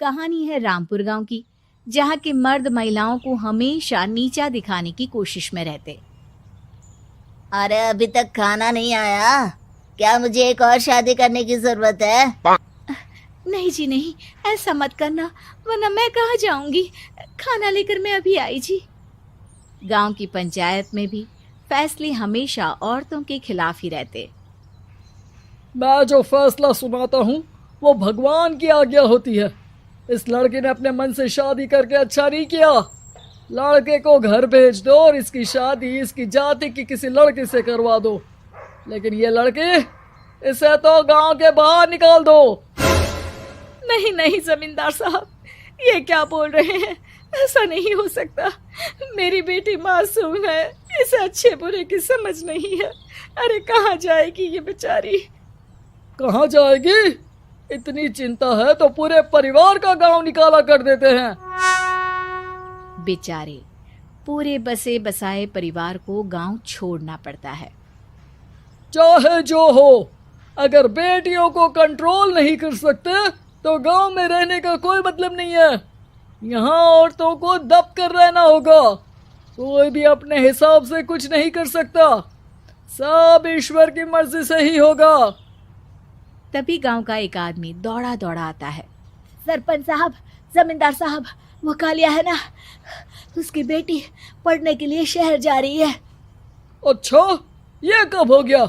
कहानी है रामपुर गांव की, जहां के मर्द महिलाओं को हमेशा नीचा दिखाने की कोशिश में रहते। अरे अभी तक खाना नहीं आया, क्या मुझे एक और शादी करने की जरूरत है? नहीं जी नहीं, ऐसा मत करना, वरना मैं कहाँ जाऊंगी। खाना लेकर मैं अभी आई जी। गांव की पंचायत में भी फैसले हमेशा औरतों के खिलाफ ही रहते। मैं जो फैसला सुनाता हूँ वो भगवान की आज्ञा होती है। इस लड़के ने अपने मन से शादी करके अच्छा नहीं किया। लड़के को घर भेज दो और इसकी शादी इसकी जाति की किसी लड़के से करवा दो। लेकिन ये लड़की, इसे तो गांव के बाहर निकाल दो। नहीं नहीं जमींदार साहब, ये क्या बोल रहे हैं? ऐसा नहीं हो सकता। मेरी बेटी मासूम है, इसे अच्छे बुरे की समझ नहीं है। अरे कहाँ जाएगी ये बेचारी? कहाँ जाएगी? इतनी चिंता है तो पूरे परिवार का गांव निकाला कर देते हैं। बेचारे पूरे बसे बसाए परिवार को गांव छोड़ना पड़ता है। चाहे जो हो, अगर बेटियों को कंट्रोल नहीं कर सकते तो गांव में रहने का कोई मतलब नहीं है। यहाँ औरतों को दब कर रहना होगा। कोई भी अपने हिसाब से कुछ नहीं कर सकता, सब ईश्वर की मर्जी से ही होगा। तभी गांव का एक आदमी दौड़ा दौड़ा आता है। सरपंच साहब, जमींदार साहब, वो कालिया है ना, उसकी बेटी पढ़ने के लिए शहर जा रही है। अच्छा, ये कब हो गया?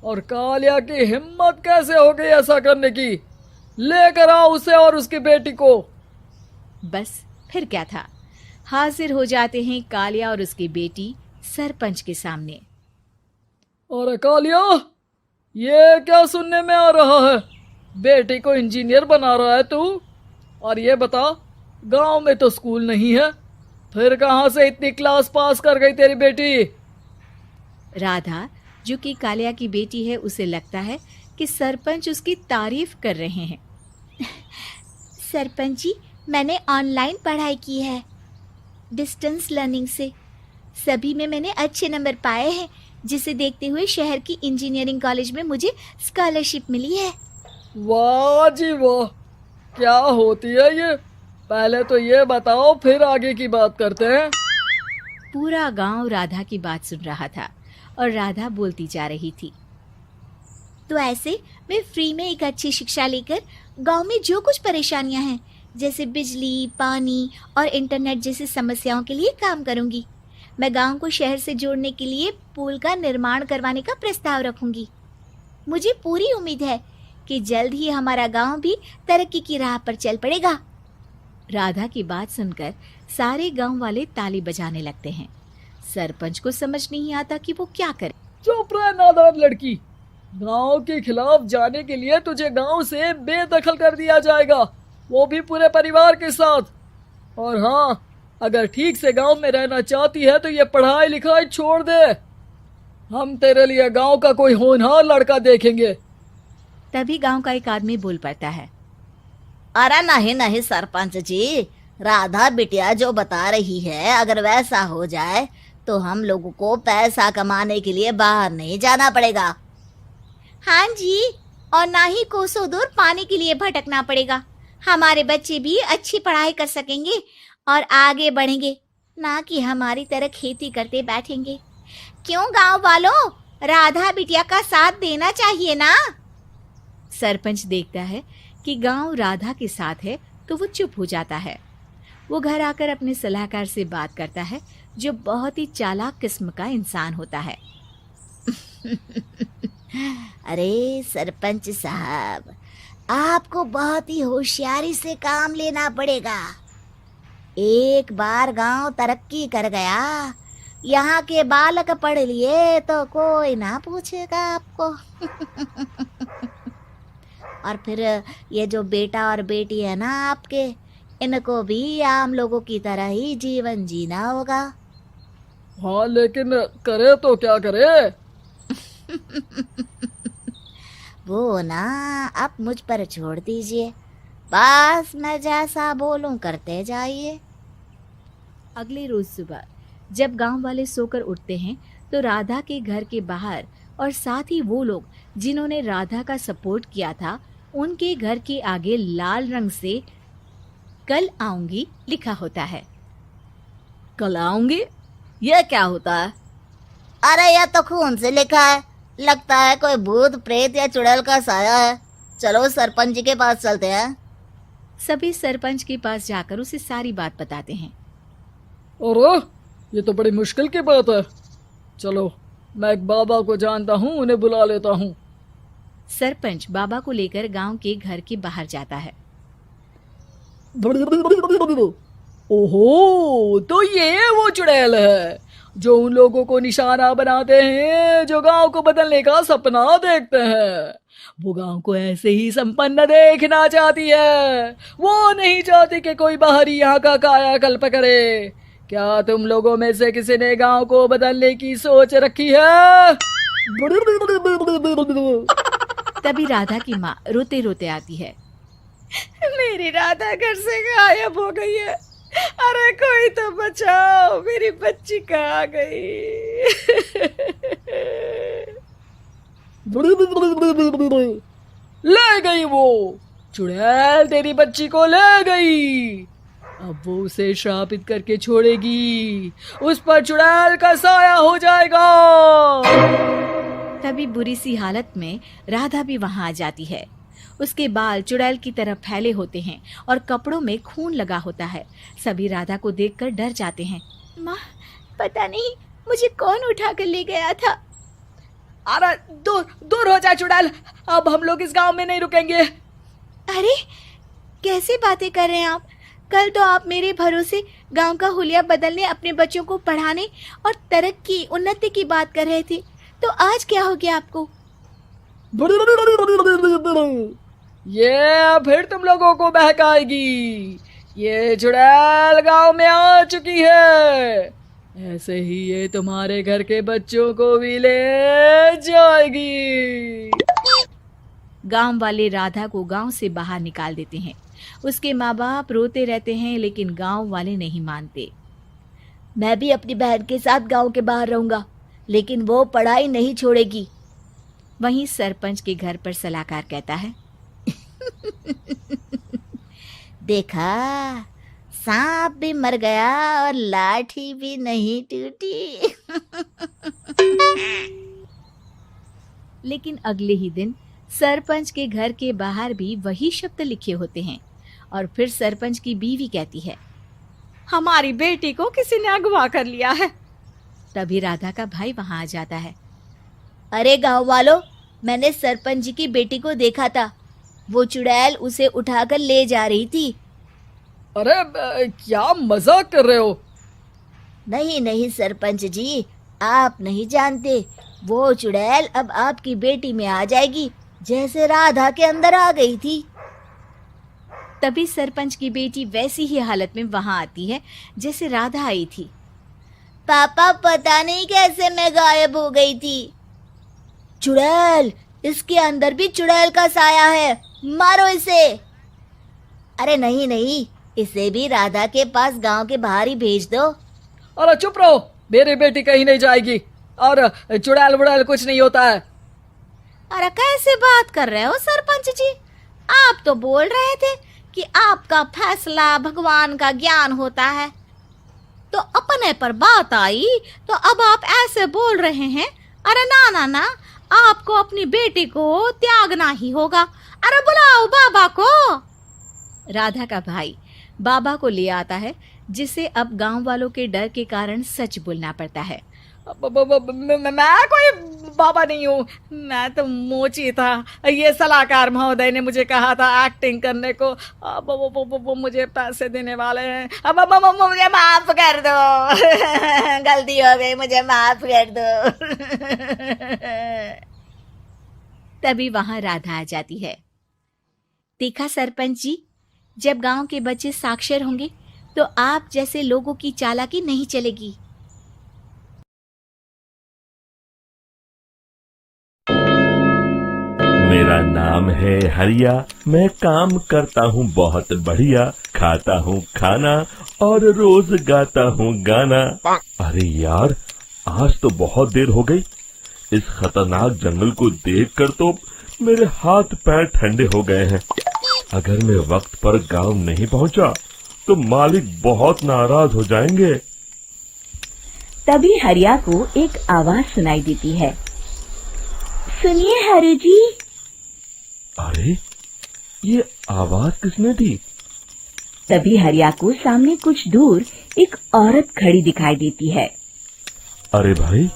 और कालिया की हिम्मत कैसे हो गई ऐसा करने की? लेकर आओ उसे और उसकी बेटी को। बस फिर क्या था, हाजिर हो जाते हैं कालिया और उसकी बेटी सरपंच के सामने। अरे कालिया, ये क्या सुनने में आ रहा है? बेटी को इंजीनियर बना रहा है तू? और ये बता, गांव में तो स्कूल नहीं है, फिर कहाँ से इतनी क्लास पास कर गई तेरी बेटी? राधा, जो कि कालिया की बेटी है, उसे लगता है कि सरपंच उसकी तारीफ कर रहे हैं। सरपंच जी, मैंने ऑनलाइन पढ़ाई की है, डिस्टेंस लर्निंग से। सभी में मैंने अच्छे नंबर पाए हैं, जिसे देखते हुए शहर की इंजीनियरिंग कॉलेज में मुझे स्कॉलरशिप मिली है। वाह जी वाह, क्या होती है ये? पहले तो ये बताओ, फिर आगे की बात करते हैं। पूरा गांव राधा की बात सुन रहा था और राधा बोलती जा रही थी। तो ऐसे मैं फ्री में एक अच्छी शिक्षा लेकर गांव में जो कुछ परेशानियां हैं, जैसे बिजली, पानी और इंटरनेट जैसी समस्याओं के लिए काम करूंगी। मैं गांव को शहर से जोड़ने के लिए पुल का निर्माण करवाने का प्रस्ताव रखूंगी। मुझे पूरी उम्मीद है कि जल्द ही हमारा गांव भी तरक्की की राह पर चल पड़ेगा। राधा की बात सुनकर सारे गांव वाले ताली बजाने लगते हैं। सरपंच को समझ नहीं आता कि वो क्या करे। चुप रह नादान लड़की, गांव के खिलाफ जाने के लिए तुझे गांव से बेदखल कर दिया जाएगा, वो भी पूरे परिवार के साथ। और हाँ, अगर ठीक से गांव में रहना चाहती है तो ये पढ़ाई लिखाई छोड़ दे। हम तेरे लिए गांव का कोई होनहार लड़का देखेंगे। तभी गांव का एक आदमी बोल पड़ता है। अरे नहीं नहीं सरपंच जी, राधा बिटिया जो बता रही है, अगर वैसा हो जाए तो हम लोगों को पैसा कमाने के लिए बाहर नहीं जाना पड़ेगा। हाँ जी, और ना ही कोसों दूर पानी के लिए भटकना पड़ेगा। हमारे बच्चे भी अच्छी पढ़ाई कर सकेंगे और आगे बढ़ेंगे, ना कि हमारी तरह खेती करते बैठेंगे। क्यों गांव वालों, राधा बिटिया का साथ देना चाहिए ना। सरपंच देखता है कि गांव राधा के साथ है तो वो चुप हो जाता है। वो घर आकर अपने सलाहकार से बात करता है, जो बहुत ही चालाक किस्म का इंसान होता है। अरे सरपंच साहब, आपको बहुत ही होशियारी से काम लेना पड़ेगा। एक बार गांव तरक्की कर गया, यहाँ के बालक पढ़ लिए तो कोई ना पूछेगा आपको। और फिर ये जो बेटा और बेटी है ना आपके, इनको भी आम लोगों की तरह ही जीवन जीना होगा। हाँ, लेकिन करे तो क्या करे? वो ना आप मुझ पर छोड़ दीजिए, बस मैं जैसा बोलूं करते जाइए। अगले रोज सुबह जब गांव वाले सोकर उठते हैं तो राधा के घर के बाहर और साथ ही वो लोग जिन्होंने राधा का सपोर्ट किया था, उनके घर के आगे लाल रंग से कल आऊंगी लिखा होता है। कल आऊंगी, यह क्या होता है? अरे यह तो खून से लिखा है, लगता है कोई भूत प्रेत या चुड़ैल का साया है। चलो सरपंच जी के पास चलते हैं। सभी सरपंच के पास जाकर उसे सारी बात बताते हैं। अरे ये तो बड़ी मुश्किल की बात है। चलो मैं एक बाबा को जानता हूँ, उन्हें बुला लेता हूँ। सरपंच बाबा को लेकर गांव के घर के बाहर जाता है। ओहो, तो ये वो चुड़ैल है जो उन लोगों को निशाना बनाते हैं जो गांव को बदलने का सपना देखते हैं। वो गांव को ऐसे ही संपन्न देखना चाहती है, वो नहीं चाहती कि कोई बाहरी यहाँ का कायाकल्प करे। क्या तुम लोगों में से किसी ने गांव को बदलने की सोच रखी है? तभी राधा की माँ रोते रोते आती है। मेरी राधा घर से गायब हो गई है। अरे कोई तो बचाओ, मेरी बच्ची कहाँ गई? ले गई वो चुड़ैल, तेरी बच्ची को ले गई। अब वो उसे श्रापित करके छोड़ेगी, उस पर चुड़ैल का साया हो जाएगा। तभी बुरी सी हालत में राधा भी वहां आ जाती है। उसके बाल चुड़ैल की तरह फैले होते हैं और कपड़ों में खून लगा होता है। सभी राधा को देखकर डर जाते हैं। माँ, पता नहीं मुझे कौन उठा कर ले गया था। अरे दूर दूर हो जा चुड़ैल, अब हम लोग इस गांव में नहीं रुकेंगे। अरे कैसे बातें कर रहे हैं आप? कल तो आप मेरे भरोसे गांव का हुलिया बदलने, अपने बच्चों को पढ़ाने और तरक्की उन्नति की बात कर रहे थे, तो आज क्या हो गया आपको? ये फिर तुम लोगों को बहकाएगी। ये चुड़ैल गांव में आ चुकी है, ऐसे ही ये तुम्हारे घर के बच्चों को भी ले जाएगी। गांव वाले राधा को गांव से बाहर निकाल देते हैं। उसके माँ बाप रोते रहते हैं, लेकिन गांव वाले नहीं मानते। मैं भी अपनी बहन के साथ गांव के बाहर रहूंगा, लेकिन वो पढ़ाई नहीं छोड़ेगी। वहीं सरपंच के घर पर सलाहकार कहता है। देखा, सांप भी मर गया और लाठी भी नहीं टूटी। लेकिन अगले ही दिन सरपंच के घर के बाहर भी वही शब्द लिखे होते हैं। और फिर सरपंच की बीवी कहती है, हमारी बेटी को किसी ने अगवा कर लिया है। तभी राधा का भाई वहां आ जाता है। अरे गांव वालों, मैंने सरपंच जी की बेटी को देखा था। वो चुड़ैल उसे उठाकर ले जा रही थी। अरे क्या मजाक कर रहे हो? नहीं नहीं सरपंच जी, आप नहीं जानते। वो चुड़ैल अब आपकी बेटी में आ जाएगी, जैसे राधा के अंदर आ गई थी। तभी सरपंच की बेटी वैसी ही हालत में वहां आती है जैसे राधा आई थी। पापा, पता नहीं कैसे मैं गायब हो गई थी। चुड़ैल, इसके अंदर भी चुड़ैल का साया है, मारो इसे। अरे नहीं नहीं, इसे भी राधा के पास गांव के बाहर ही भेज दो। अरे चुप रहो, मेरी बेटी कहीं नहीं जाएगी और चुड़ैल वुड़ैल कुछ नहीं होता है। अरे कैसे बात कर रहे हो सरपंच जी? आप तो बोल रहे थे कि आपका फैसला भगवान का ज्ञान होता है, तो अपने पर बात आई तो अब आप ऐसे बोल रहे हैं। अरे ना ना ना, आपको अपनी बेटी को त्यागना ही होगा। अरे बुलाओ बाबा को। राधा का भाई बाबा को ले आता है, जिसे अब गांव वालों के डर के कारण सच बोलना पड़ता है। मैं कोई बाबा नहीं हूँ, मैं तो मोची था। ये सलाहकार महोदय ने मुझे कहा था एक्टिंग करने को। अब वो मुझे पैसे देने वाले हैं। अब मुझे माफ कर दो। गलती हो गई, मुझे माफ कर दो। तभी वहां राधा आ जाती है। देखा सरपंच जी, जब गांव के बच्चे साक्षर होंगे तो आप जैसे लोगों की चालाकी नहीं चलेगी। मेरा नाम है हरिया, मैं काम करता हूँ बहुत बढ़िया, खाता हूँ खाना और रोज गाता हूँ गाना। अरे यार, आज तो बहुत देर हो गई। इस खतरनाक जंगल को देखकर तो मेरे हाथ पैर ठंडे हो गए हैं। अगर मैं वक्त पर गांव नहीं पहुंचा तो मालिक बहुत नाराज हो जाएंगे। तभी हरिया को एक आवाज सुनाई देती है। सुनिए हरु जी। अरे ये आवाज किसने दी? तभी हरिया को सामने कुछ दूर एक औरत खड़ी दिखाई देती है। अरे भाई,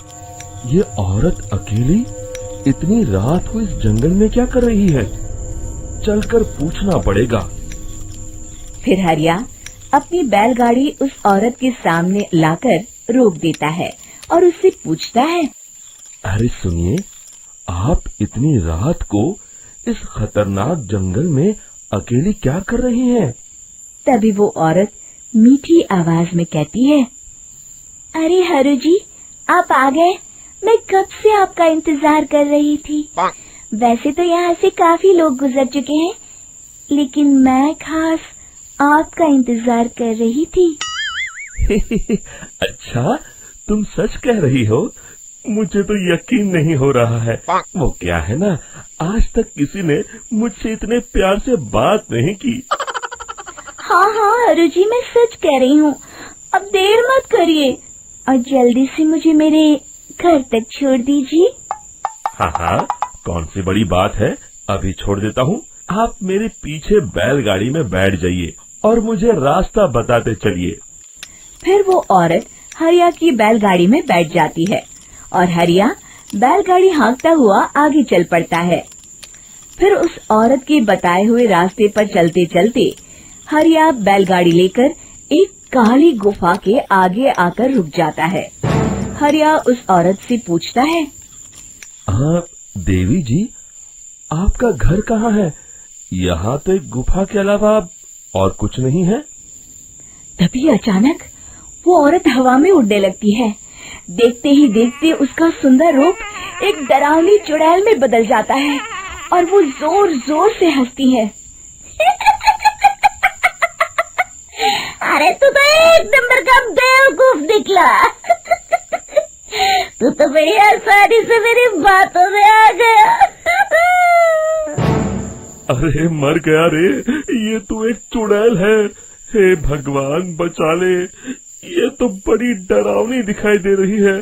ये औरत अकेली इतनी रात को इस जंगल में क्या कर रही है? चलकर पूछना पड़ेगा। फिर हरिया अपनी बैलगाड़ी उस औरत के सामने लाकर रोक देता है और उससे पूछता है। अरे सुनिए, आप इतनी रात को इस खतरनाक जंगल में अकेली क्या कर रही हैं? तभी वो औरत मीठी आवाज में कहती है। अरे हरु जी, आप आ गए। मैं कब से आपका इंतजार कर रही थी। वैसे तो यहाँ से काफी लोग गुजर चुके हैं, लेकिन मैं खास आपका इंतजार कर रही थी। अच्छा, तुम सच कह रही हो? मुझे तो यकीन नहीं हो रहा है। वो क्या है ना, आज तक किसी ने मुझसे इतने प्यार से बात नहीं की। हाँ हाँ हरु जी, मैं सच कह रही हूँ। अब देर मत करिए और जल्दी से मुझे मेरे घर तक छोड़ दीजिए। हाँ हाँ, कौन सी बड़ी बात है, अभी छोड़ देता हूँ। आप मेरे पीछे बैलगाड़ी में बैठ जाइए और मुझे रास्ता बताते चलिए। फिर वो औरत हरिया की बैलगाड़ी में बैठ जाती है और हरिया बैलगाड़ी हाँकता हुआ आगे चल पड़ता है। फिर उस औरत के बताए हुए रास्ते पर चलते चलते हरिया बैलगाड़ी लेकर एक काली गुफा के आगे आकर रुक जाता है। हरिया उस औरत से पूछता है। हाँ देवी जी, आपका घर कहाँ है? यहाँ तो एक गुफा के अलावा और कुछ नहीं है। तभी अचानक वो औरत हवा में उड़ने लगती है। देखते ही देखते उसका सुंदर रूप एक डरावनी चुड़ैल में बदल जाता है और वो जोर जोर से हंसती है। अरे तू तो एक नंबर का बेवकूफ निकला। तू तो बड़ी आसानी से मेरी बातों में आ गया। अरे मर गया रे, ये तो एक चुड़ैल है। हे भगवान बचा ले, ये तो बड़ी डरावनी दिखाई दे रही है।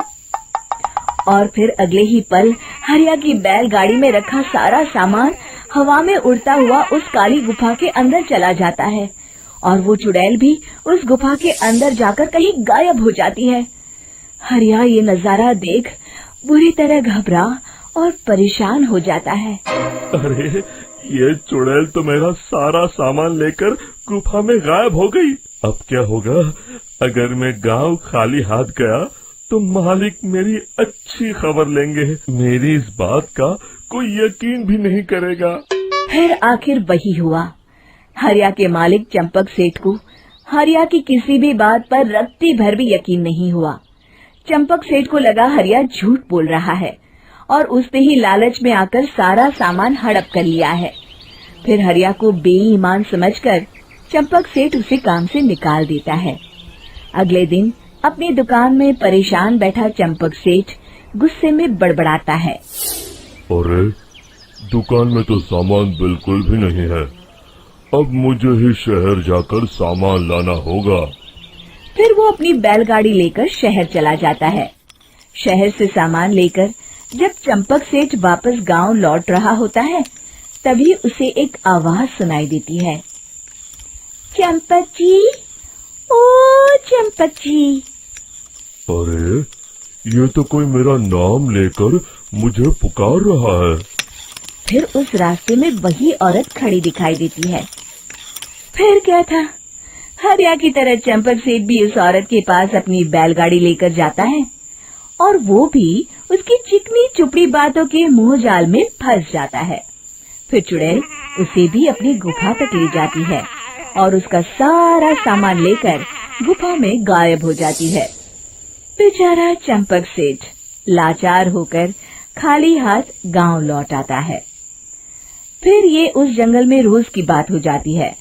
और फिर अगले ही पल हरिया की बैलगाड़ी में रखा सारा सामान हवा में उड़ता हुआ उस काली गुफा के अंदर चला जाता है और वो चुड़ैल भी उस गुफा के अंदर जाकर कहीं गायब हो जाती है। हरिया ये नजारा देख बुरी तरह घबरा और परेशान हो जाता है। अरे ये चुड़ैल तो मेरा सारा सामान लेकर गुफा में गायब हो गई। अब क्या होगा? अगर मैं गांव खाली हाथ गया तो मालिक मेरी अच्छी खबर लेंगे। मेरी इस बात का कोई यकीन भी नहीं करेगा। फिर आखिर वही हुआ। हरिया के मालिक चंपक सेठ को हरिया की किसी भी बात पर रत्ती भर भी यकीन नहीं हुआ। चंपक सेठ को लगा हरिया झूठ बोल रहा है और उसने ही लालच में आकर सारा सामान हड़प कर लिया है। फिर हरिया को बेईमान समझकर चंपक सेठ उसे काम से निकाल देता है। अगले दिन अपनी दुकान में परेशान बैठा चंपक सेठ गुस्से में बड़बड़ाता है। अरे दुकान में तो सामान बिल्कुल भी नहीं है। अब मुझे ही शहर जाकर सामान लाना होगा। फिर वो अपनी बैलगाड़ी लेकर शहर चला जाता है। शहर से सामान लेकर जब चंपक सेठ वापस गांव लौट रहा होता है, तभी उसे एक आवाज सुनाई देती है। चंपक जी, ओ चंपक जी। अरे ये तो कोई मेरा नाम लेकर मुझे पुकार रहा है। फिर उस रास्ते में वही औरत खड़ी दिखाई देती है। फिर क्या था, हरिया की तरह चंपक सेठ भी उस औरत के पास अपनी बैलगाड़ी लेकर जाता है और वो भी उसकी चिकनी चुपड़ी बातों के मुंह जाल में फंस जाता है। फिर चुड़ैल उसे भी अपनी गुफा तक ले जाती है और उसका सारा सामान लेकर गुफा में गायब हो जाती है। बेचारा चंपक सेठ लाचार होकर खाली हाथ गांव लौट आता है। फिर ये उस जंगल में रोज की बात हो जाती है।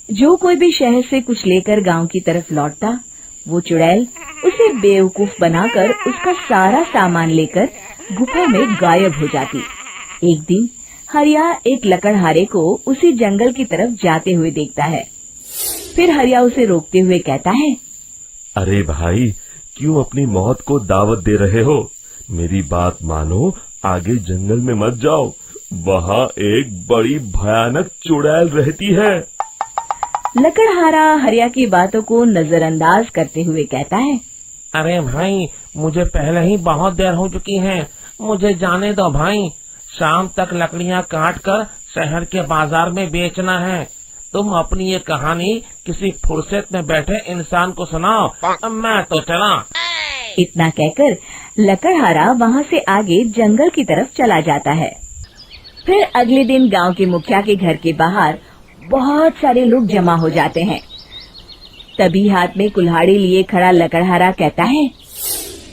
जो कोई भी शहर से कुछ लेकर गांव की तरफ लौटता, वो चुड़ैल उसे बेवकूफ बनाकर उसका सारा सामान लेकर गुफा में गायब हो जाती। एक दिन हरिया एक लकड़हारे को उसी जंगल की तरफ जाते हुए देखता है। फिर हरिया उसे रोकते हुए कहता है, अरे भाई, क्यों अपनी मौत को दावत दे रहे हो? मेरी बात मानो, आगे जंगल में मत जाओ, वहाँ एक बड़ी भयानक चुड़ैल रहती है। लकड़हारा हरिया की बातों को नजरअंदाज करते हुए कहता है, अरे भाई, मुझे पहले ही बहुत देर हो चुकी है, मुझे जाने दो भाई। शाम तक लकड़ियाँ काट कर शहर के बाजार में बेचना है। तुम अपनी ये कहानी किसी फुर्सत में बैठे इंसान को सुनाओ, मैं तो चला। इतना कहकर लकड़हारा वहाँ से आगे जंगल की तरफ चला जाता है। फिर अगले दिन गांव के मुखिया के घर के बाहर बहुत सारे लोग जमा हो जाते हैं। तभी हाथ में कुल्हाड़ी लिए खड़ा लकड़हारा कहता है,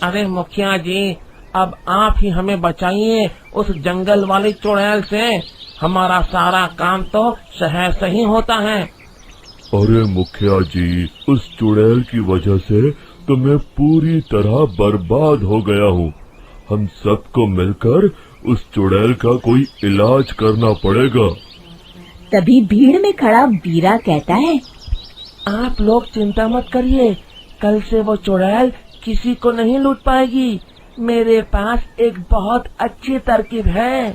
अरे मुखिया जी, अब आप ही हमें बचाइए उस जंगल वाली चुड़ैल से। हमारा सारा काम तो शहर से ही होता है। अरे मुखिया जी, उस चुड़ैल की वजह से तो मैं पूरी तरह बर्बाद हो गया हूँ। हम सबको मिलकर उस चुड़ैल का कोई इलाज करना पड़ेगा। तभी भीड़ में खड़ा वीरा कहता है, आप लोग चिंता मत करिए, कल से वो चुड़ैल किसी को नहीं लूट पाएगी। मेरे पास एक बहुत अच्छी तरकीब है।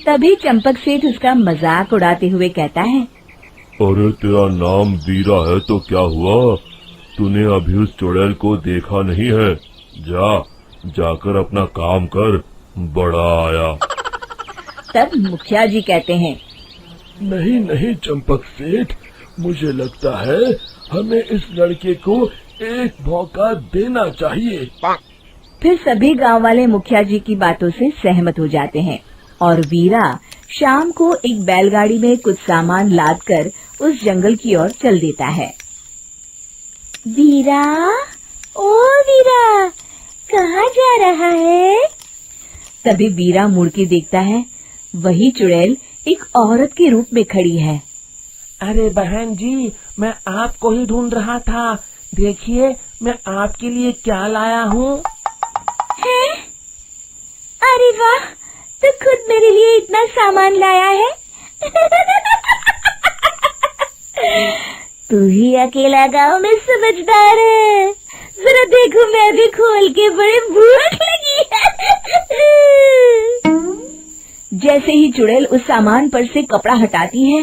तभी चंपक सेठ उसका मजाक उड़ाते हुए कहता है, अरे तेरा नाम वीरा है तो क्या हुआ? तूने अभी उस चुड़ैल को देखा नहीं है? जाकर अपना काम कर, बड़ा आया। तब मुखिया जी कहते हैं, नहीं नहीं चंपक सेठ, मुझे लगता है हमें इस लड़के को एक मौका देना चाहिए। फिर सभी गांव वाले मुखिया जी की बातों से सहमत हो जाते हैं और वीरा शाम को एक बैलगाड़ी में कुछ सामान लादकर उस जंगल की ओर चल देता है। वीरा, ओ वीरा, कहाँ जा रहा है? तभी वीरा मुड़ के देखता है, वही चुड़ैल एक औरत के रूप में खड़ी है। अरे बहन जी, मैं आपको ही ढूंढ रहा था। देखिए, मैं आपके लिए क्या लाया हूँ। है? अरे वाह, तो खुद मेरे लिए इतना सामान लाया है। तू ही अकेला गांव में समझदार है। जरा देखो, मैं भी खोल के, बड़े भूख लगी है। जैसे ही चुड़ैल उस सामान पर से कपड़ा हटाती है,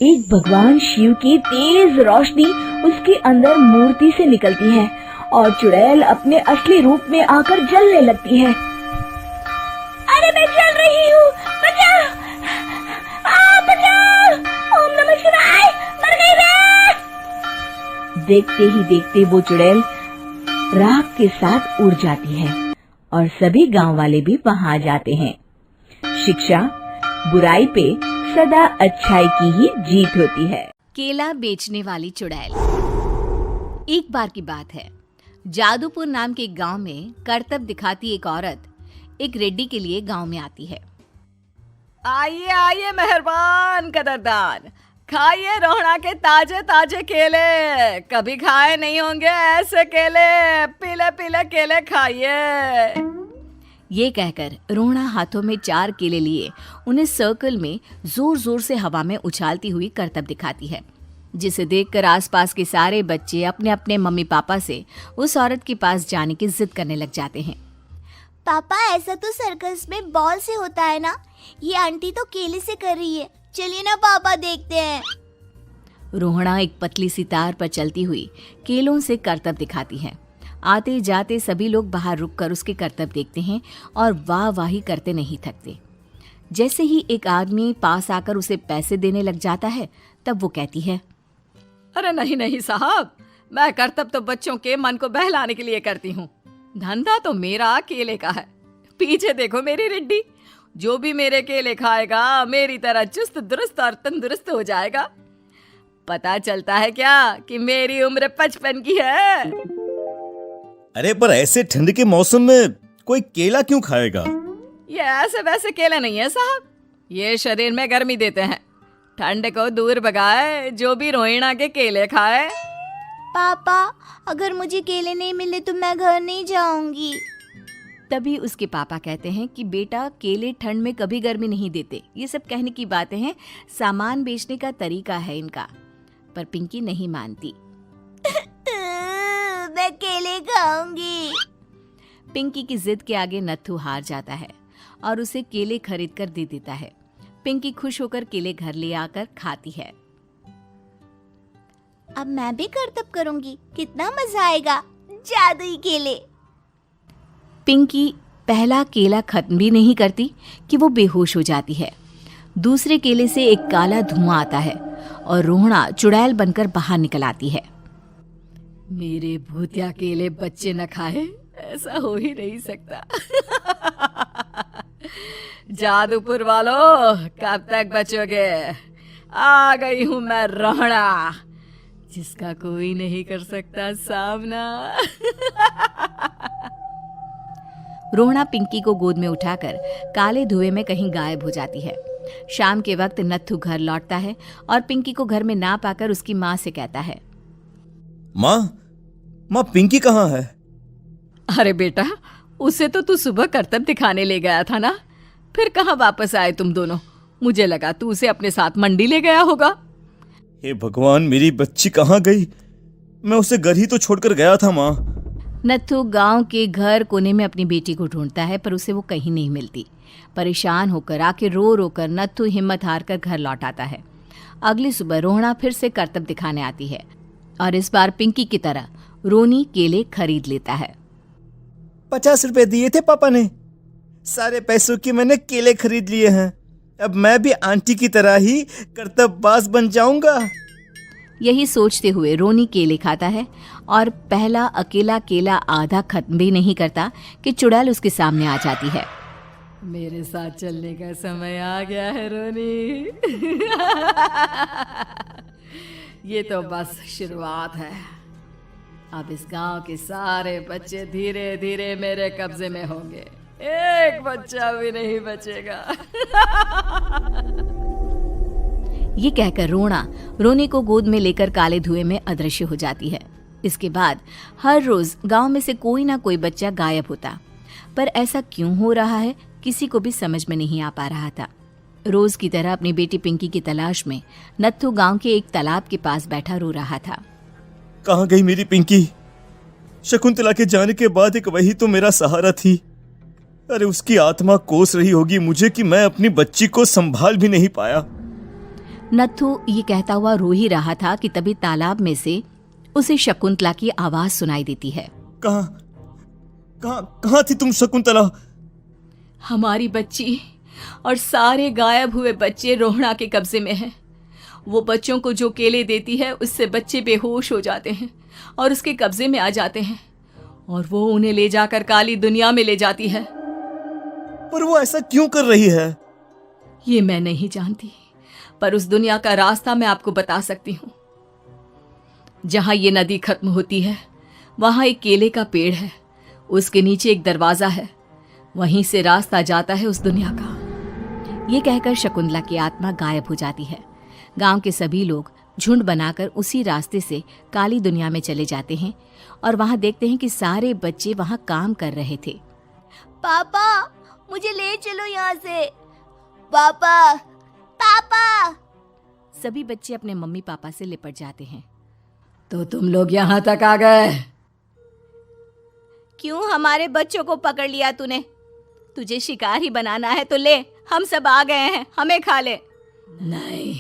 एक भगवान शिव की तेज रोशनी उसके अंदर मूर्ति से निकलती है और चुड़ैल अपने असली रूप में आकर जलने लगती है। अरे मैं जल रही हूँ, बचाओ! बचाओ! ओम नमः शिवाय, मर गई मैं! देखते ही देखते वो चुड़ैल राख के साथ उड़ जाती है और सभी गांव वाले भी वहां जाते हैं। शिक्षा, बुराई पे सदा अच्छाई की ही जीत होती है। केला बेचने वाली चुड़ैल। एक बार की बात है, जादूपुर नाम के गांव में करतब दिखाती एक औरत एक रेड्डी के लिए गांव में आती है। आइए आइए मेहरबान कदरदान, खाइए रोहड़ा के ताजे ताजे केले। कभी खाए नहीं होंगे ऐसे केले, पीले पीले केले खाइए। ये कहकर रोहड़ा हाथों में 4 केले लिए उन्हें सर्कल में जोर जोर से हवा में उछालती हुई करतब दिखाती है, जिसे देखकर आसपास के सारे बच्चे अपने अपने मम्मी पापा से उस औरत के पास जाने की जिद करने लग जाते हैं। पापा, ऐसा तो सर्कस में बॉल से होता है ना? ये आंटी तो केले से कर रही है। चलिए ना पापा, देखते हैं। रोहड़ा एक पतली सी तार पर चलती हुई केलों से करतब दिखाती है। आते जाते सभी लोग बाहर रुककर उसके करतब देखते हैं और वाह वाही करते नहीं थकते। जैसे ही एक आदमी पास आकर उसे पैसे देने लग जाता है, तब वो कहती है, अरे नहीं नहीं साहब, मैं करतब तो बच्चों के मन को बहलाने के लिए करती हूँ। धंधा तो मेरा केले का है। पीछे देखो मेरी रिड्डी, जो भी मेरे केले खाएगा मेरी तरह चुस्त दुरुस्त और तंदुरुस्त हो जाएगा। पता चलता है क्या कि मेरी उम्र 55 की है। अरे पर ऐसे ठंड के मौसम में कोई केला क्यों खाएगा? ये ऐसे वैसे केले नहीं है साहब, ये शरीर में गर्मी देते हैं। ठंड को दूर भगाए जो भी रोहिणा के केले खाए। पापा, अगर मुझे केले नहीं मिले तो मैं घर नहीं जाऊंगी। तभी उसके पापा कहते हैं कि बेटा, केले ठंड में कभी गर्मी नहीं देते। ये सब कहने की बातें हैं, सामान बेचने का तरीका है इनका। पर पिंकी नहीं मानती। मैं केले खाऊंगी। पिंकी की जिद के आगे नत्थू हार जाता है और उसे केले खरीद कर दे देता है। पिंकी खुश होकर केले घर ले आकर खाती है। अब मैं भी करतब करूंगी, कितना मजा आएगा, जादुई केले। पिंकी पहला केला खत्म भी नहीं करती कि वो बेहोश हो जाती है। दूसरे केले से एक काला धुआं आता है और रोहना चुड़ैल बनकर बाहर निकल आती है। मेरे भूतिया केले बच्चे न खाए, ऐसा हो ही नहीं सकता। जादूपुर वालों, कब तक बचोगे? आ गई हूं मैं रोहना, जिसका कोई नहीं कर सकता सामना। रोहना पिंकी को गोद में उठाकर काले धुएं में कहीं गायब हो जाती है। शाम के वक्त नत्थू घर लौटता है और पिंकी को घर में ना पाकर उसकी माँ से कहता है, माँ पिंकी कहाँ है? अरे बेटा, उसे तो तू सुबह करतब दिखाने ले गया था ना, फिर कहाँ वापस आए तुम दोनों? मुझे लगा तू उसे अपने साथ मंडी ले गया होगा। हे भगवान, मेरी बच्ची कहाँ गई? मैं उसे घर ही तो छोड़कर गया था माँ। नत्थू गांव के घर कोने में अपनी बेटी को ढूंढता है, पर उसे वो कहीं नहीं मिलती। परेशान होकर आखिर रो रो कर नत्थू हिम्मत हार कर घर लौट आता है। अगली सुबह रोहना फिर से करतब दिखाने आती है और इस बार पिंकी की तरह रोनी केले खरीद लेता है। 50 रुपए दिए थे पापा ने, सारे पैसों की मैंने केले खरीद लिए हैं। अब मैं भी आंटी की तरह ही कर्तव्यबाज बन जाऊंगा। यही सोचते हुए रोनी केले खाता है और पहला अकेला केला आधा खत्म भी नहीं करता कि चुड़ैल उसके सामने आ जाती है। मेरे साथ चलने का समय आ गया है रोनी। ये तो बस शुरुआत है। अब इस गांव के सारे बच्चे धीरे धीरे मेरे कब्जे में होंगे, एक बच्चा भी नहीं बचेगा। ये कहकर रोनी को गोद में लेकर काले धुएं में अदृश्य हो जाती है। इसके बाद हर रोज गांव में से कोई ना कोई बच्चा गायब होता, पर ऐसा क्यों हो रहा है किसी को भी समझ में नहीं आ पा रहा था। रोज की तरह अपनी बेटी पिंकी की तलाश में नत्थू गांव के एक तालाब के पास बैठा रो रहा था। कहाँ गई मेरी पिंकी? शकुंतला के जाने के बाद एक वही तो मेरा सहारा थी। अरे उसकी आत्मा कोस रही होगी मुझे कि मैं अपनी बच्ची को संभाल भी नहीं पाया। नत्थू ये कहता हुआ रो ही रहा था कि तभी तालाब में से उसे शकुंतला की आवाज सुनाई देती है। कहाँ थी तुम शकुंतला? हमारी बच्ची और सारे गायब हुए बच्चे रोहना के कब्जे में हैं। वो बच्चों को जो केले देती है उससे बच्चे बेहोश हो जाते हैं और उसके कब्जे में आ जाते हैं और वो उन्हें ले जाकर काली दुनिया में ले जाती है। पर वो ऐसा क्यों कर रही है? ये मैं नहीं जानती, पर उस दुनिया का रास्ता मैं आपको बता सकती हूँ। जहाँ ये नदी खत्म होती है वहाँ एक केले का पेड़ है, उसके नीचे एक दरवाजा है, वहीं से रास्ता जाता है उस दुनिया का। ये कहकर शकुंतला की आत्मा गायब हो जाती है। गांव के सभी लोग झुंड बनाकर उसी रास्ते से काली दुनिया में चले जाते हैं और वहां देखते हैं कि सारे बच्चे वहां काम कर रहे थे। पापा, मुझे ले चलो यहाँ से। पापा, पापा। सभी बच्चे अपने मम्मी पापा से लिपट जाते हैं। तो तुम लोग यहाँ तक आ गए? क्यों हमारे बच्चों को पकड़ लिया तूने? तुझे शिकार ही बनाना है तो ले, हम सब आ गए हैं, हमें खा ले। नहीं,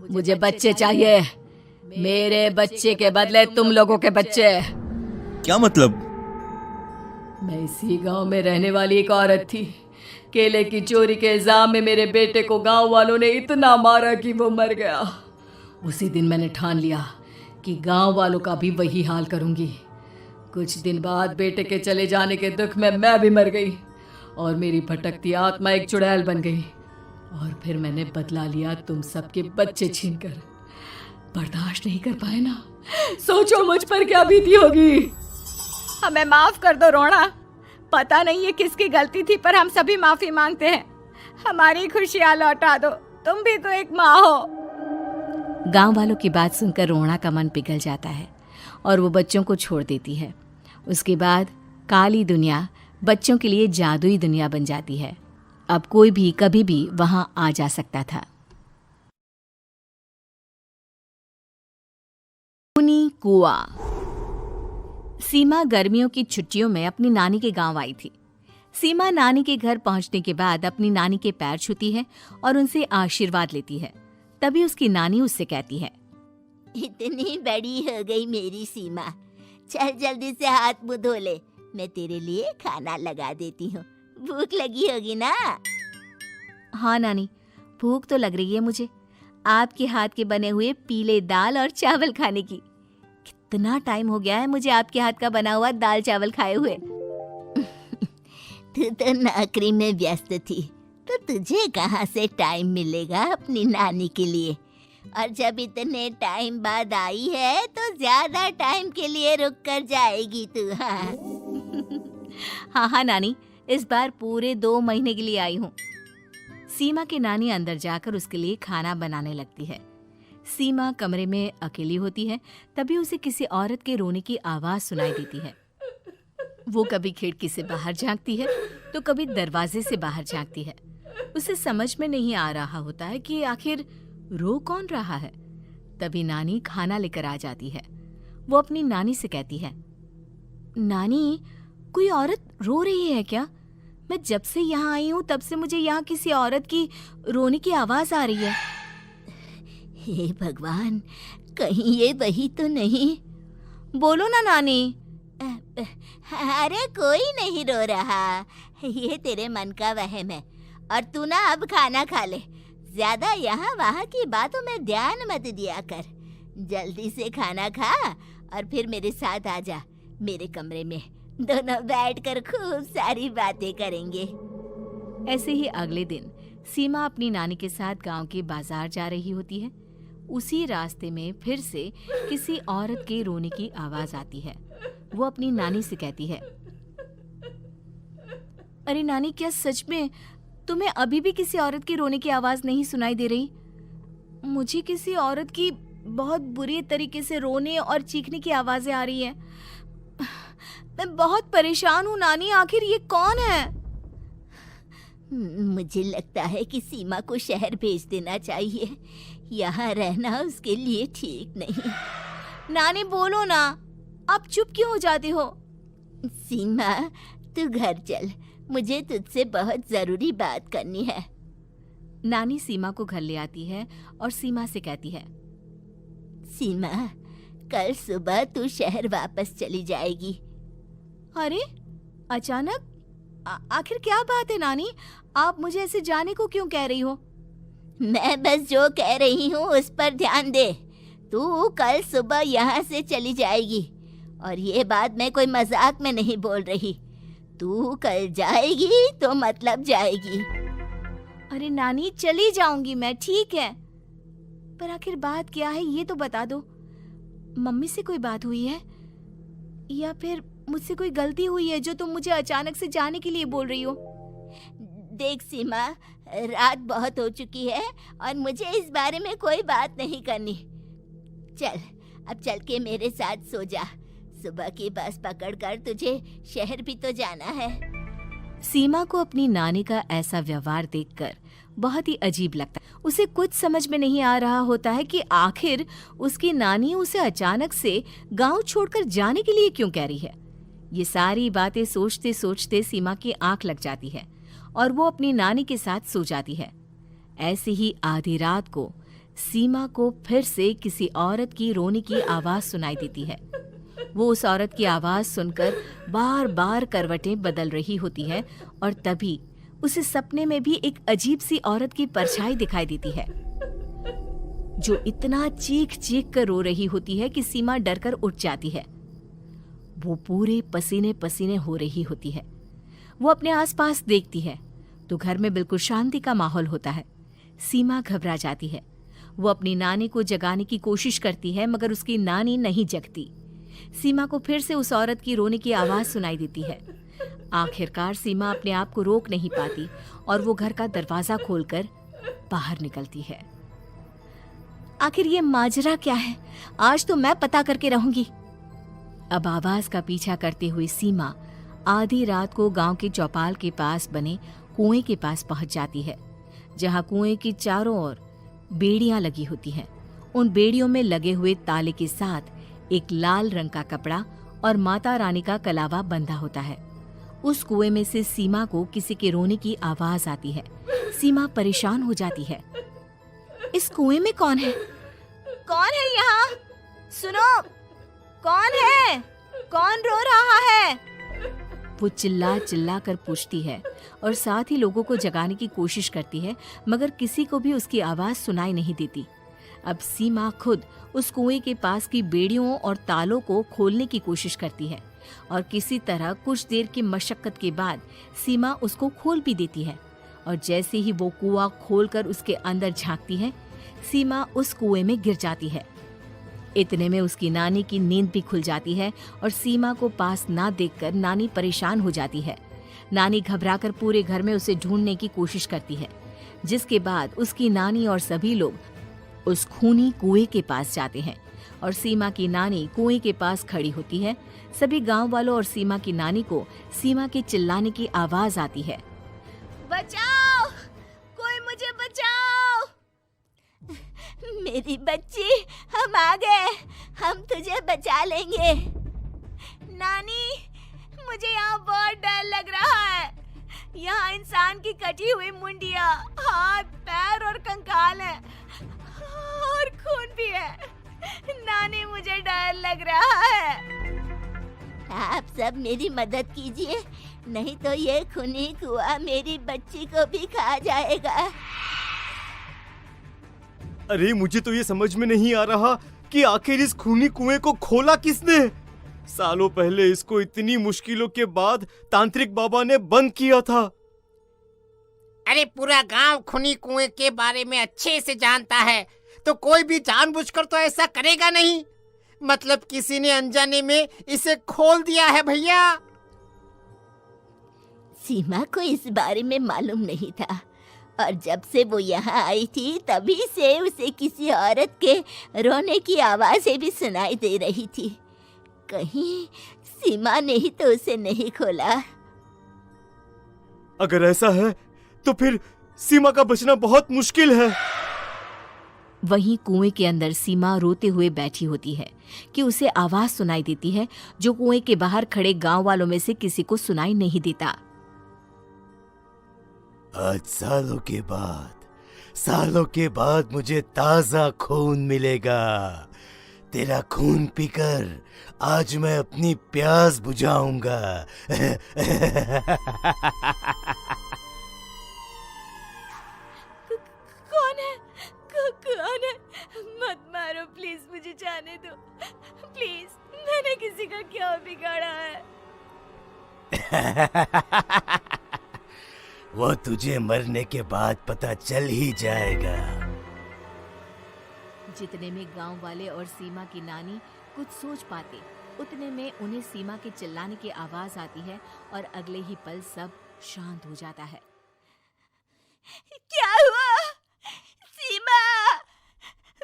मुझे बच्चे चाहिए, मेरे बच्चे के बदले तुम लोगों के बच्चे। क्या मतलब? मैं इसी गांव में रहने वाली एक औरत थी। केले की चोरी के इल्जाम में मेरे बेटे को गांव वालों ने इतना मारा कि वो मर गया। उसी दिन मैंने ठान लिया कि गांव वालों का भी वही हाल करूंगी। कुछ दिन बाद बेटे के चले जाने के दुख में मैं भी मर गई और मेरी भटकती आत्मा एक चुड़ैल बन गई और फिर मैंने बदला लिया तुम सबके बच्चे छीनकर। बर्दाश्त नहीं कर पाए ना, सोचो मुझ पर क्या बीती होगी। हमें माफ कर दो रोहना, पता नहीं ये किसकी गलती थी, पर हम सभी माफी मांगते हैं। हमारी खुशियां लौटा दो, तुम भी तो एक माँ हो। गांव वालों की बात सुनकर रोहना का मन पिघल जाता है और वो बच्चों को छोड़ देती है। उसके बाद काली दुनिया बच्चों के लिए जादुई दुनिया बन जाती है। अब कोई भी कभी भी वहां आ जा सकता था। मिनी कुआ। सीमा गर्मियों की छुट्टियों में अपनी नानी के गांव आई थी। सीमा नानी के घर पहुंचने के बाद अपनी नानी के पैर छूती है और उनसे आशीर्वाद लेती है। तभी उसकी नानी उससे कहती है, इतनी बड़ी हो गई मेरी सीमा, चल जल्दी से हाथ मुंह धो ले, मैं तेरे लिए खाना लगा देती हूँ। भूख लगी होगी ना? हाँ नानी, भूख तो लग रही है मुझे, आपके हाथ के बने हुए पीले दाल और चावल खाने की। कितना टाइम हो गया है मुझे आपके हाथ का बना हुआ दाल चावल खाए हुए। तू तो नौकरी में व्यस्त थी, तो तुझे कहाँ से टाइम मिलेगा अपनी नानी के लिए? और जब इतने टाइम बाद आई है तो ज्यादा टाइम के लिए रुक कर जाएगी तू। हाँ हाँ नानी, इस बार पूरे 2 महीने के लिए आई हूँ। सीमा की नानी अंदर जाकर उसके लिए खाना बनाने लगती है। सीमा कमरे में अकेली होती है, तभी उसे किसी औरत के रोने की आवाज सुनाई देती है। वो कभी खिड़की से बाहर झांकती है तो कभी दरवाजे से बाहर झांकती है। उसे समझ में नहीं आ रहा होता है कि आखिर रो कौन रहा है। तभी नानी खाना लेकर आ जाती है। वो अपनी नानी से कहती है, नानी, कोई औरत रो रही है क्या? मैं जब से यहाँ आई हूँ तब से मुझे यहाँ किसी औरत की रोने की आवाज आ रही है। हे भगवान, कहीं ये वही तो नहीं? बोलो ना नानी। अरे कोई नहीं रो रहा, ये तेरे मन का वहम है। और तू ना अब खाना खा ले, ज्यादा यहाँ वहाँ की बातों में ध्यान मत दिया कर। जल्दी से खाना खा और फिर मेरे साथ आ जा मेरे कमरे में, दोनों बैठकर खूब सारी बातें करेंगे। ऐसे ही अगले दिन सीमा अपनी नानी के साथ गांव के बाजार जा रही होती है। उसी रास्ते में फिर से किसी औरत के रोने की आवाज आती है। वो अपनी नानी से कहती है, अरे नानी, क्या सच में तुम्हें अभी भी किसी औरत की रोने की आवाज नहीं सुनाई दे रही? मुझे किसी औरत की बहुत बुरी तरीके से रोने और चीखने की आवाजें आ रही है। मैं बहुत परेशान हूँ नानी, आखिर ये कौन है? मुझे लगता है कि सीमा को शहर भेज देना चाहिए, यहाँ रहना उसके लिए ठीक नहीं। नानी बोलो ना, आप चुप क्यों हो जाते हो? सीमा, तू घर चल, मुझे तुझसे बहुत जरूरी बात करनी है। नानी सीमा को घर ले आती है और सीमा से कहती है, सीमा, कल सुबह तू शहर वापस चली जाएगी। अरे अचानक? आखिर क्या बात है नानी, आप मुझे ऐसे जाने को क्यों कह रही हो? मैं बस जो कह रही हूँ उस पर ध्यान दे। तू कल सुबह यहाँ से चली जाएगी, और ये बात मैं कोई मजाक में नहीं बोल रही। तू कल जाएगी तो मतलब जाएगी। अरे नानी, चली जाऊंगी मैं, ठीक है, पर आखिर बात क्या है ये तो बता दो। मम्मी से कोई बात हुई है या फिर मुझसे कोई गलती हुई है जो तुम मुझे अचानक से जाने के लिए बोल रही हो? देख सीमा, रात बहुत हो चुकी है और मुझे इस बारे में कोई बात नहीं करनी। चल, अब चल के मेरे साथ सो जा। सुबह की बस पकड़कर तुझे शहर भी तो जाना है। सीमा को अपनी नानी का ऐसा व्यवहार देखकर बहुत ही अजीब लगता है। उसे कुछ समझ में नहीं आ रहा होता है कि आखिर उसकी नानी उसे अचानक से गांव छोड़कर जाने के लिए क्यों कह रही है। ये सारी बातें सोचते सोचते सीमा की आंख लग जाती है और वो अपनी नानी के साथ सो जाती है। ऐसे ही आधी रात को सीमा को फिर से किसी औरत की रोने की आवाज सुनाई देती है। वो उस औरत की आवाज सुनकर बार बार करवटें बदल रही होती है और तभी उसे सपने में भी एक अजीब सी औरत की परछाई दिखाई देती है जो इतना चीख चीख कर रो रही होती है कि सीमा डरकर उठ जाती है। वो पूरे पसीने पसीने हो रही होती है। वो अपने आसपास देखती है तो घर में बिल्कुल शांति का माहौल होता है। सीमा घबरा जाती है। वो अपनी नानी को जगाने की कोशिश करती है मगर उसकी नानी नहीं जगती। सीमा को फिर से उस औरत की रोने की आवाज सुनाई देती है। आखिरकार सीमा अपने आप को रोक नहीं पाती और वो घर का दरवाजा खोलकर बाहर निकलती है। आखिर ये माजरा क्या है? आज तो मैं पता करके रहूंगी। अब आवाज का पीछा करते हुए सीमा आधी रात को गांव के चौपाल के पास बने कुएं के पास पहुंच जाती है, जहां कुएं की चारों ओर बेड़ियां लगी होती हैं। उन बेड़ियों में लगे हुए ताले के साथ एक लाल रंग का कपड़ा और माता रानी का कलावा बंधा होता है। उस कुएं में से सीमा को किसी के रोने की आवाज आती है। सीमा परेशान हो जाती है। इस कुएं में कौन है? कौन है यहाँ? सुनो, कौन है? कौन रो रहा है? वो चिल्ला चिल्ला कर पूछती है और साथ ही लोगों को जगाने की कोशिश करती है, मगर किसी को भी उसकी आवाज सुनाई नहीं देती। अब सीमा खुद उस कुएं के पास की बेड़ियों और तालों को खोलने की कोशिश करती है और किसी तरह कुछ देर की मशक्कत के बाद सीमा उसको खोल भी देती है। और जैसे ही वो कुआं खोलकर उसके अंदर झांकती है, सीमा उस कुएं में गिर जाती है। इतने में उसकी नानी की नींद भी खुल जाती है और सीमा को पास ना देखकर नानी परेशान हो जाती है। नानी घबराकर पूरे घर में उसे ढूंढने की कोशिश करती है, जिसके बाद उसकी नानी और सभी लोग उस खूनी कुएं के पास जाते हैं और सीमा की नानी कुएं के पास खड़ी होती है। सभी गांव वालों और सीमा की नानी को सीमा के चिल्लाने की आवाज आती है। बचाओ, कोई मुझे बचाओ। मेरी बच्ची, हम आ गए, हम तुझे बचा लेंगे। नानी, मुझे यहाँ बहुत डर लग रहा है। यहाँ इंसान की कटी हुई मुंडिया, हाथ, पैर और कंकाल है और खून भी है। नानी, मुझे डर लग रहा है। आप सब मेरी मदद कीजिए, नहीं तो ये खूनी कुआं मेरी बच्ची को भी खा जाएगा। अरे मुझे तो ये समझ में नहीं आ रहा कि आखिर इस खूनी कुएं को खोला किसने। सालों पहले इसको इतनी मुश्किलों के बाद तांत्रिक बाबा ने बंद किया था। अरे पूरा गांव खूनी कुएं के बारे में अच्छे से जानता है, तो कोई भी जानबूझकर तो ऐसा करेगा नहीं। मतलब किसी ने अनजाने में इसे खोल दिया है भैया। सीमा को इस बारे में मालूम नहीं था और जब से वो यहाँ आई थी तभी से उसे किसी औरत के रोने की आवाजें भी सुनाई दे रही थी। कहीं सीमा ने ही तो उसे नहीं खोला। अगर ऐसा है तो फिर सीमा का बचना बहुत मुश्किल है। वहीं कुएं के अंदर सीमा रोते हुए बैठी होती है कि उसे आवाज सुनाई देती है जो कुएं के बाहर खड़े गांव वालों में से किसी को सुनाई नहीं देता। आज सालों के बाद मुझे ताजा खून मिलेगा। तेरा खून पीकर आज मैं अपनी प्यास बुझाऊंगा। कौन है? मत मारो प्लीज, मुझे जाने दो प्लीज। मैंने किसी का क्या बिगाड़ा है? वो तुझे मरने के बाद पता चल ही जाएगा। जितने में गांव वाले और सीमा की नानी कुछ सोच पाते, उतने में उन्हें सीमा के चिल्लाने की आवाज आती है और अगले ही पल सब शांत हो जाता है। क्या हुआ? सीमा,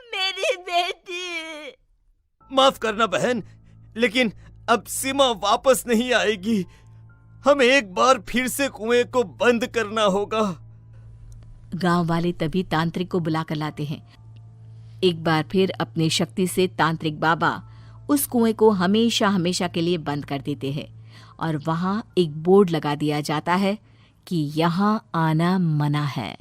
मेरी बेटी। माफ करना बहन, लेकिन अब सीमा वापस नहीं आएगी। हमें एक बार फिर से कुएं को बंद करना होगा। गांव वाले तभी तांत्रिक को बुलाकर लाते हैं। एक बार फिर अपनी शक्ति से तांत्रिक बाबा उस कुएं को हमेशा हमेशा के लिए बंद कर देते हैं और वहां एक बोर्ड लगा दिया जाता है कि यहाँ आना मना है।